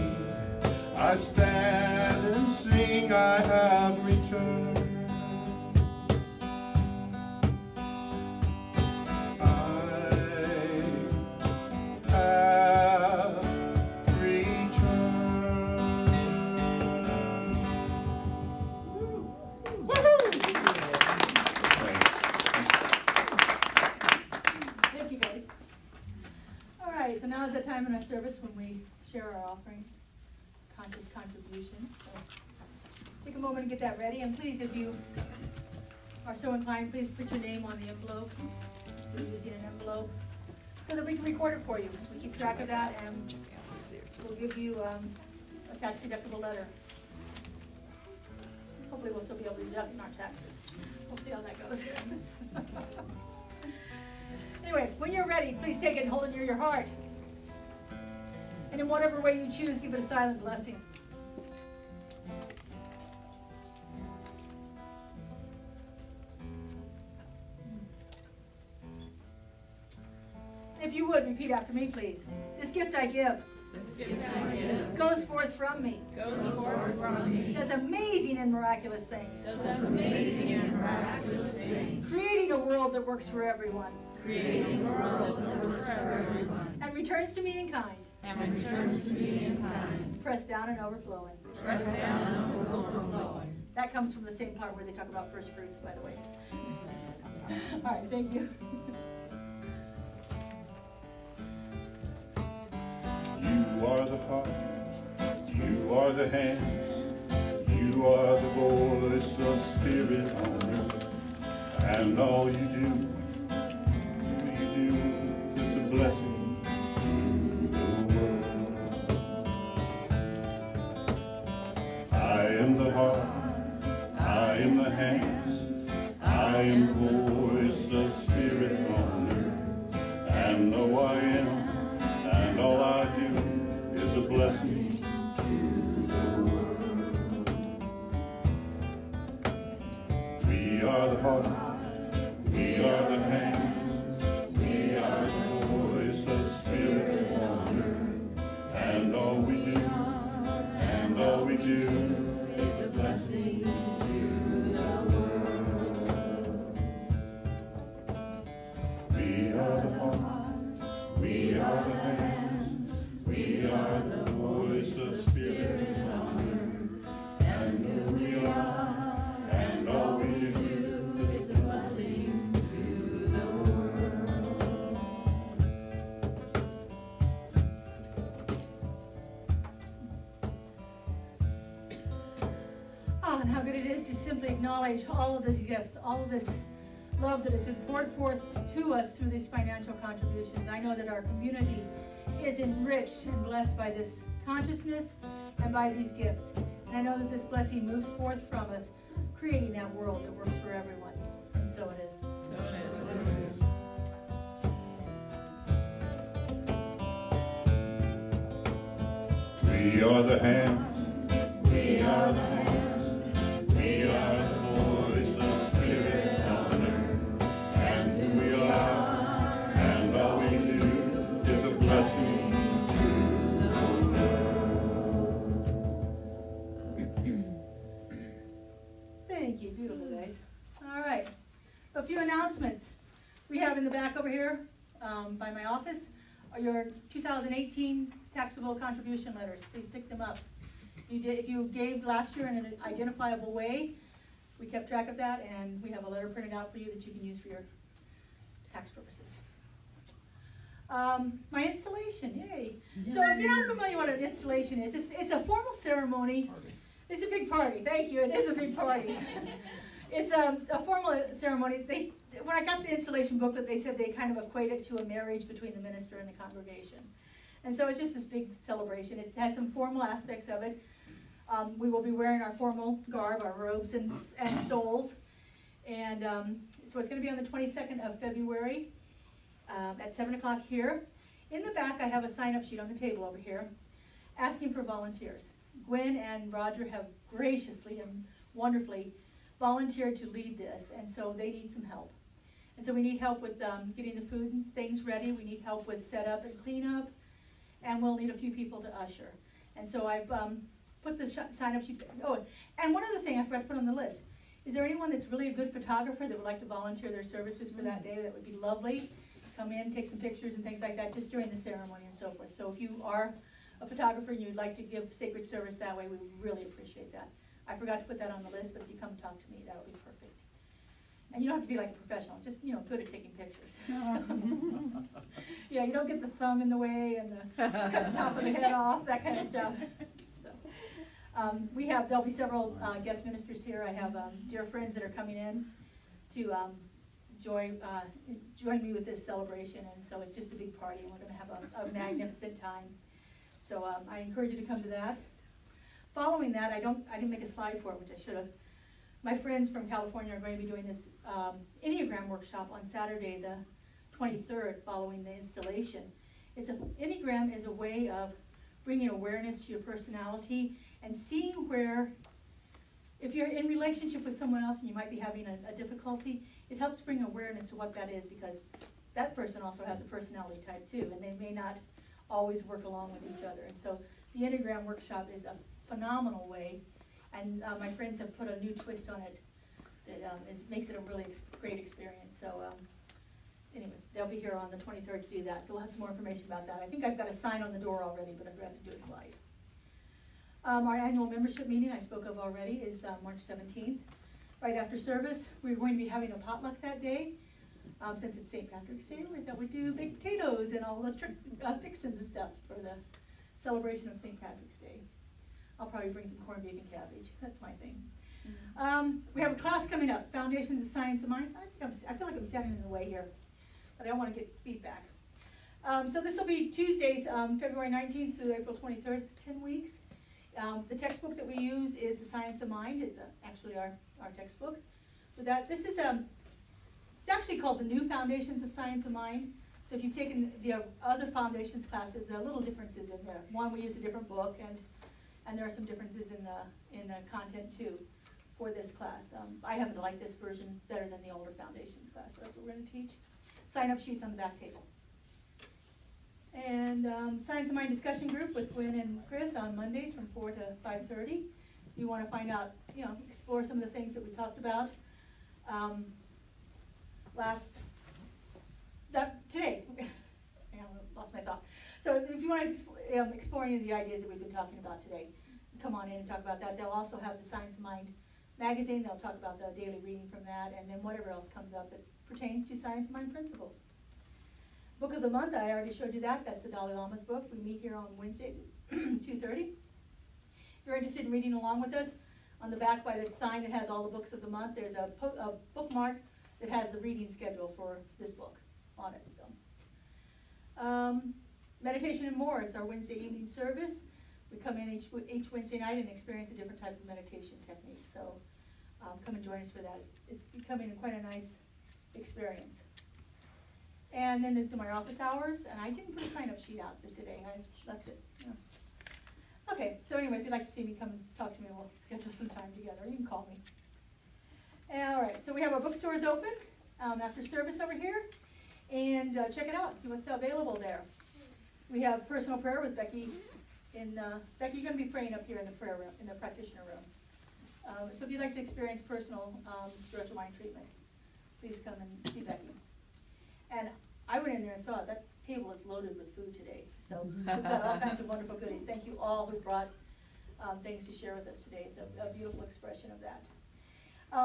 I stand and sing, I have returned. I have returned. Thank you, guys. All right, so now is the time in our service when we share our offerings, conscious contributions. So take a moment and get that ready. And please, if you are so inclined, please put your name on the envelope. We're using an envelope so that we can record it for you. We keep track of that, and we'll give you a tax-deductible letter. Hopefully, we'll still be able to deduct in our taxes. We'll see how that goes. Anyway, when you're ready, please take it and hold it near your heart. And in whatever way you choose, give it a silent blessing. If you would, repeat after me, please. This gift I give. Goes forth from me. Does amazing and miraculous things. Creating a world that works for everyone. And returns to me in kind. Pressed down and overflowing. That comes from the same part where they talk about first fruits, by the way. All right, thank you. You are the heart, you are the hands, you are the voice of spirit on earth, and all you do is a blessing to the world. I am the heart, I am the hands, I am the voice of spirit on earth, and all I am, and all I do is a blessing to the world. We are the heart, we are the hands, we are the voice of spirit on earth, and all we do is a blessing to the world. We are the heart, we are the hands, we are the voice of spirit on earth, and who we are, and all we do is a blessing to the world. Oh, and how good it is to simply acknowledge all of these gifts, all of this love that has been poured forth to us through these financial contributions. I know that our community is enriched and blessed by this consciousness and by these gifts. And I know that this blessing moves forth from us, creating that world that works for everyone. And so it is. We are the hands, we are the hands, we are the voice of spirit on earth, and who we are, and all we do is a blessing to the world. Thank you, beautiful guys. All right, a few announcements. We have in the back over here, by my office, are your 2018 taxable contribution letters. Please pick them up. If you gave last year in an identifiable way, we kept track of that, and we have a letter printed out for you that you can use for your tax purposes. My installation, yay. So if you're not familiar with what an installation is, it's a formal ceremony It's a big party, thank you, it is a big party. It's a formal ceremony. When I got the installation booklet, they said they kind of equate it to a marriage between the minister and the congregation. And so it's just this big celebration. It has some formal aspects of it. We will be wearing our formal garb, our robes and stoles. And so it's going to be on the 22nd of February at 7 o'clock here. In the back, I have a sign-up sheet on the table over here asking for volunteers. Gwen and Roger have graciously and wonderfully volunteered to lead this, and so they need some help. And so we need help with getting the food and things ready. We need help with setup and cleanup, and we'll need a few people to usher. And so I've put the sign-up sheet. Oh, and one other thing I forgot to put on the list. Is there anyone that's really a good photographer that would like to volunteer their services for that day? That would be lovely. Come in, take some pictures and things like that, just during the ceremony and so forth. So if you are a photographer and you'd like to give sacred service that way, we would really appreciate that. I forgot to put that on the list, but if you come talk to me, that would be perfect. And you don't have to be like a professional, just, good at taking pictures. Yeah, you don't get the thumb in the way and cut the top of the head off, that kind of stuff. So, there'll be several guest ministers here. I have dear friends that are coming in to join me with this celebration, and so it's just a big party, and we're going to have a magnificent time. So I encourage you to come to that. Following that, I didn't make a slide for it, which I should have. My friends from California are going to be doing this Enneagram workshop on Saturday, the 23rd, following the installation. Enneagram is a way of bringing awareness to your personality and seeing where, if you're in relationship with someone else and you might be having a difficulty, it helps bring awareness to what that is, because that person also has a personality type too, and they may not always work along with each other. And so the Enneagram workshop is a phenomenal way, and my friends have put a new twist on it that makes it a really great experience. So anyway, they'll be here on the 23rd to do that, so we'll have some more information about that. I think I've got a sign on the door already, but I forgot to do a slide. Our annual membership meeting I spoke of already is March 17th. Right after service, we're going to be having a potluck that day. Since it's St. Patrick's Day, we thought we'd do baked potatoes and all the fixins and stuff for the celebration of St. Patrick's Day. I'll probably bring some corned beef and cabbage. That's my thing. We have a class coming up, Foundations of Science of Mind. I feel like I'm standing in the way here, but I don't want to get feedback. So this will be Tuesdays, February 19th through April 23rd. It's 10 weeks. The textbook that we use is The Science of Mind. It's actually our textbook. With that, this is it's actually called the New Foundations of Science of Mind. So if you've taken the other foundations classes, there are little differences in there. One, we use a different book, and there are some differences in the content too for this class. I happen to like this version better than the older foundations class, so that's what we're going to teach. Sign-up sheets on the back table. And Science of Mind discussion group with Gwen and Chris on Mondays from 4 to 5:30. If you want to find out, explore some of the things that we talked about today. I lost my thought. So if you want to explore any of the ideas that we've been talking about today, come on in and talk about that. They'll also have the Science of Mind magazine. They'll talk about the daily reading from that, and then whatever else comes up that pertains to Science of Mind principles. Book of the month, I already showed you that. That's the Dalai Lama's book. We meet here on Wednesdays at 2:30. If you're interested in reading along with us, on the back by the sign that has all the books of the month, there's a bookmark that has the reading schedule for this book on it. So, meditation and more. It's our Wednesday evening service. We come in each Wednesday night and experience a different type of meditation technique. So come and join us for that. It's becoming quite a nice experience. And then it's my office hours, and I didn't put a sign-up sheet out today. I left it. Yeah. Okay, so anyway, if you'd like to see me, come and talk to me. We'll schedule some time together. You can call me. All right, so we have our bookstores open after service over here. And check it out, see what's available there. We have personal prayer with Becky. Becky, you're going to be praying up here in the prayer room, in the practitioner room. So if you'd like to experience personal spiritual mind treatment, please come and see Becky. And I went in there and saw it. That table is loaded with food today. So we've got all kinds of wonderful goodies. Thank you all who brought things to share with us today. It's a beautiful expression of that.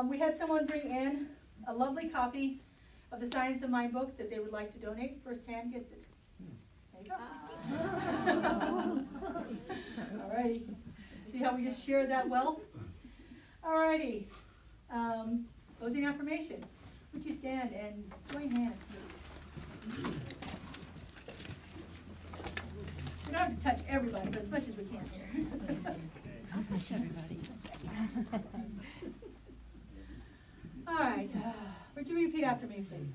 We had someone bring in a lovely copy of the Science of Mind book that they would like to donate. First hand gets it. There you go. All righty. See how we just shared that wealth? Alrighty. Closing affirmation. Would you stand and join hands, please? We don't have to touch everybody, but as much as we can here. I'll touch everybody. All right. Would you repeat after me, please?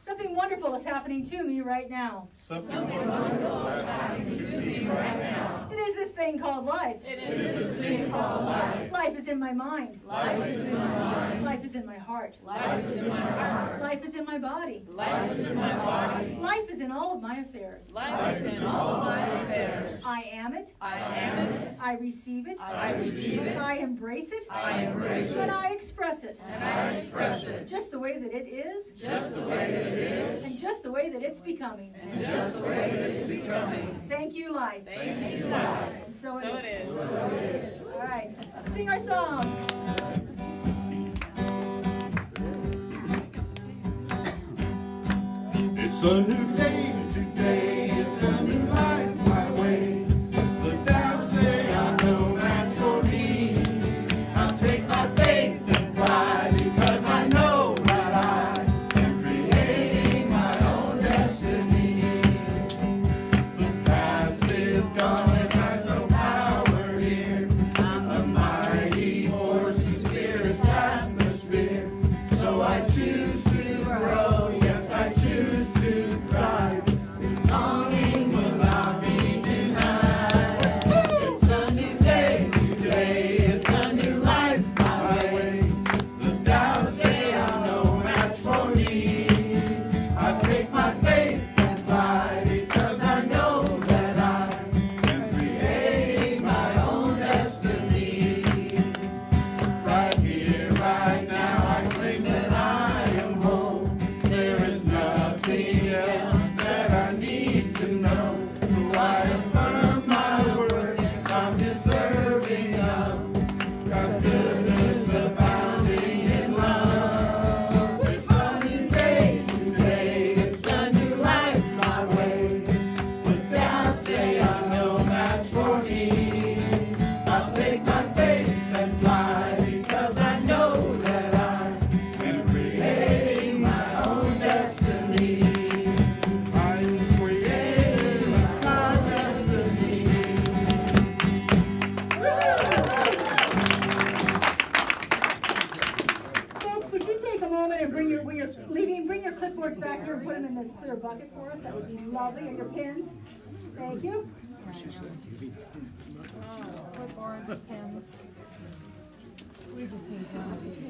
Something wonderful is happening to me right now. Something wonderful is happening to me right now. It is this thing called life. It is this thing called life. Life is in my mind. Life is in my mind. Life is in my heart. Life is in my heart. Life is in my body. Life is in my body. Life is in all of my affairs. Life is in all of my affairs. I am it. I am it. I receive it. I receive it. I embrace it. I embrace it. And I express it. And I express it. Just the way that it is. Just the way that it is. And just the way that it's becoming. And just the way that it's becoming. Thank you, life. Thank you, life. And so it is. So it is. All right. Let's sing our song. It's a new day today, it's a new life my way. The doubts they are no match for me. I take my faith and fly because I know that I am creating my own destiny. The past is gone, it has no power here. I'm a mighty force in spirit's atmosphere. So I choose to grow, yes I choose to thrive. This longing will not be denied. It's a new day today, it's a new life my way. The doubts they are no match for me. I take my faith and fly because I know that I am creating my own destiny. Right here, right now, I claim that I am whole. There is nothing else that I need to know. So I affirm my worth, yes, I'm deserving of God's goodness abounding in love. It's a new day today, it's a new life my way. With doubts they are no match for me. I'll take my faith and fly because I know that I am creating my own destiny. I'm creating my destiny. Folks, would you take a moment and bring your, when you're leaving, bring your clipboards back here and put them in this clear bucket for us? That would be lovely. And your pens. Thank you. Clipboards, pens. We just need one.